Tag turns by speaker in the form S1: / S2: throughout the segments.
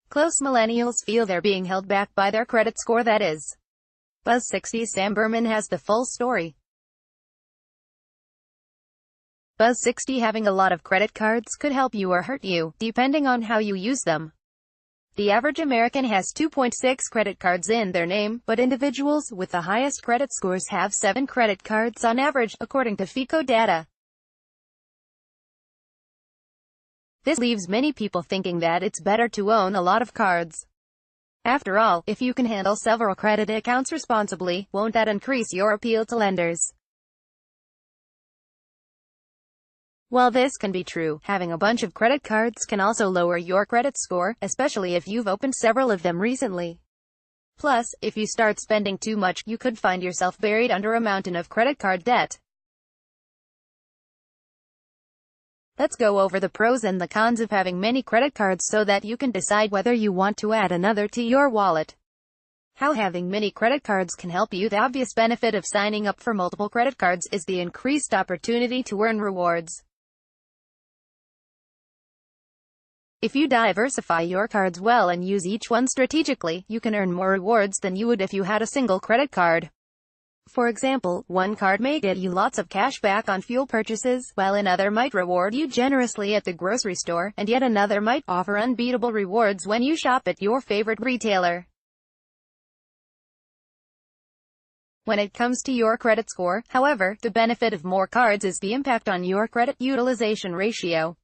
S1: Close millennials feel they're being held back by their credit score, that is. Buzz 60's Sam Berman has the full story. Buzz 60: having a lot of credit cards could help you or hurt you, depending on how you use them. The average American has 2.6 credit cards in their name, but individuals with the highest credit scores have 7 credit cards on average, according to FICO data. This leaves many people thinking that it's better to own a lot of cards. After all, if you can handle several credit accounts responsibly, won't that increase your appeal to lenders? While this can be true, having a bunch of credit cards can also lower your credit score, especially if you've opened several of them recently. Plus, if you start spending too much, you could find yourself buried under a mountain of credit card debt. Let's go over the pros and the cons of having many credit cards so that you can decide whether you want to add another to your wallet. How having many credit cards can help you. The obvious benefit of signing up for multiple credit cards is the increased opportunity to earn rewards. If you diversify your cards well and use each one strategically, you can earn more rewards than you would if you had a single credit card. For example, one card may get you lots of cash back on fuel purchases, while another might reward you generously at the grocery store, and yet another might offer unbeatable rewards when you shop at your favorite retailer. When it comes to your credit score, however, the benefit of more cards is the impact on your credit utilization ratio.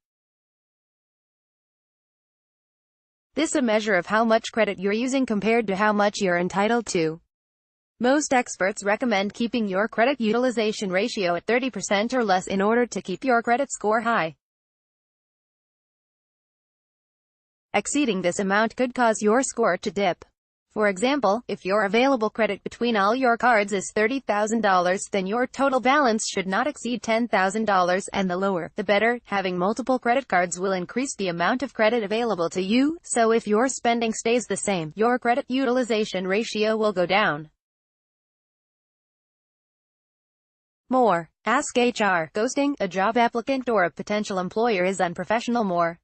S1: This is a measure of how much credit you're using compared to how much you're entitled to. Most experts recommend keeping your credit utilization ratio at 30% or less in order to keep your credit score high. Exceeding this amount could cause your score to dip. For example, if your available credit between all your cards is $30,000, then your total balance should not exceed $10,000, and the lower, the better. Having multiple credit cards will increase the amount of credit available to you, so if your spending stays the same, your credit utilization ratio will go down. More. Ask HR. Ghosting a job applicant or a potential employer is unprofessional. More.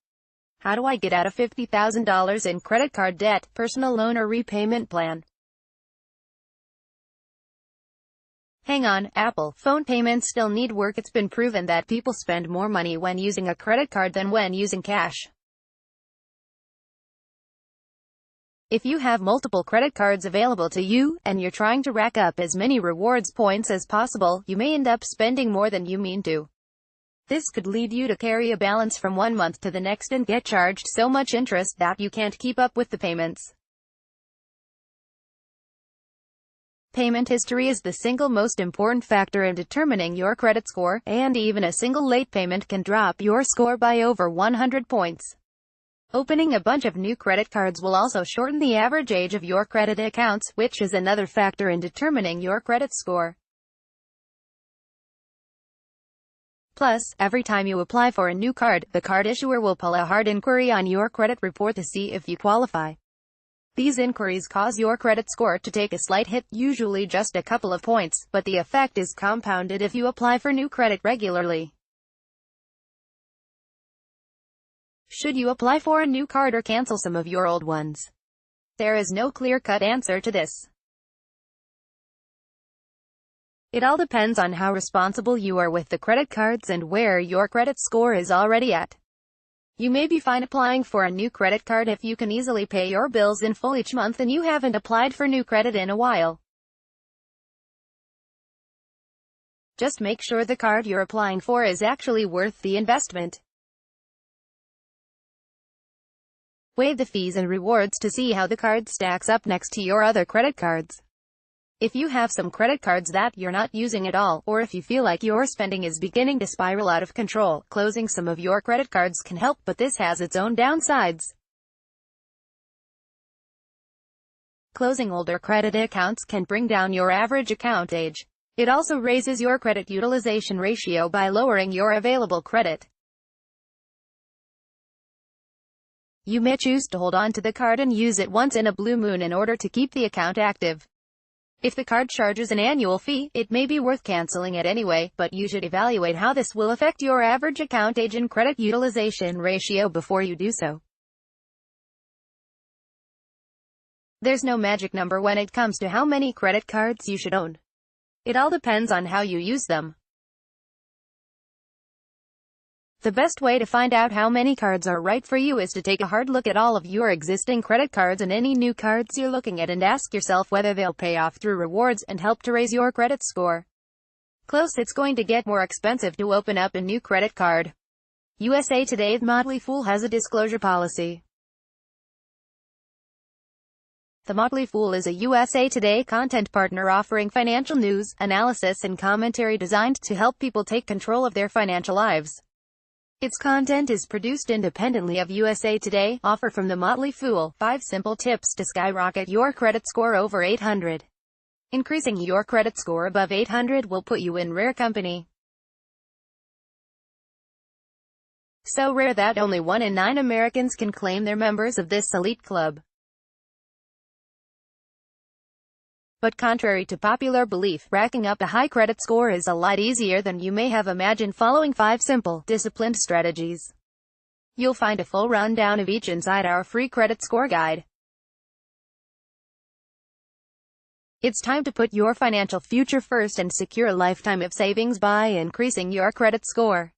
S1: How do I get out of $50,000 in credit card debt, personal loan or repayment plan? Hang on, Apple phone payments still need work. It's been proven that people spend more money when using a credit card than when using cash. If you have multiple credit cards available to you, and you're trying to rack up as many rewards points as possible, you may end up spending more than you mean to. This could lead you to carry a balance from one month to the next and get charged so much interest that you can't keep up with the payments. Payment history is the single most important factor in determining your credit score, and even a single late payment can drop your score by over 100 points. Opening a bunch of new credit cards will also shorten the average age of your credit accounts, which is another factor in determining your credit score. Plus, every time you apply for a new card, the card issuer will pull a hard inquiry on your credit report to see if you qualify. These inquiries cause your credit score to take a slight hit, usually just a couple of points, but the effect is compounded if you apply for new credit regularly. Should you apply for a new card or cancel some of your old ones? There is no clear-cut answer to this. It all depends on how responsible you are with the credit cards and where your credit score is already at. You may be fine applying for a new credit card if you can easily pay your bills in full each month and you haven't applied for new credit in a while. Just make sure the card you're applying for is actually worth the investment. Weigh the fees and rewards to see how the card stacks up next to your other credit cards. If you have some credit cards that you're not using at all, or if you feel like your spending is beginning to spiral out of control, closing some of your credit cards can help, but this has its own downsides. Closing older credit accounts can bring down your average account age. It also raises your credit utilization ratio by lowering your available credit. You may choose to hold on to the card and use it once in a blue moon in order to keep the account active. If the card charges an annual fee, it may be worth canceling it anyway, but you should evaluate how this will affect your average account age and credit utilization ratio before you do so. There's no magic number when it comes to how many credit cards you should own. It all depends on how you use them. The best way to find out how many cards are right for you is to take a hard look at all of your existing credit cards and any new cards you're looking at and ask yourself whether they'll pay off through rewards and help to raise your credit score. It's going to get more expensive to open up a new credit card. USA Today's Motley Fool has a disclosure policy. The Motley Fool is a USA Today content partner offering financial news, analysis and commentary designed to help people take control of their financial lives. Its content is produced independently of USA Today. Offer from The Motley Fool. 5 simple tips to skyrocket your credit score over 800. Increasing your credit score above 800 will put you in rare company. So rare that only 1 in 9 Americans can claim they're members of this elite club. But contrary to popular belief, racking up a high credit score is a lot easier than you may have imagined. Following 5 simple, disciplined strategies. You'll find a full rundown of each inside our free credit score guide. It's time to put your financial future first and secure a lifetime of savings by increasing your credit score.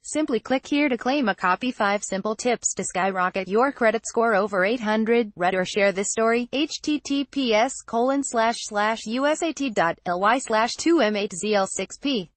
S1: Simply click here to claim a copy. 5 simple tips to skyrocket your credit score over 800. Read or share this story. https://usat.ly/2m8zl6p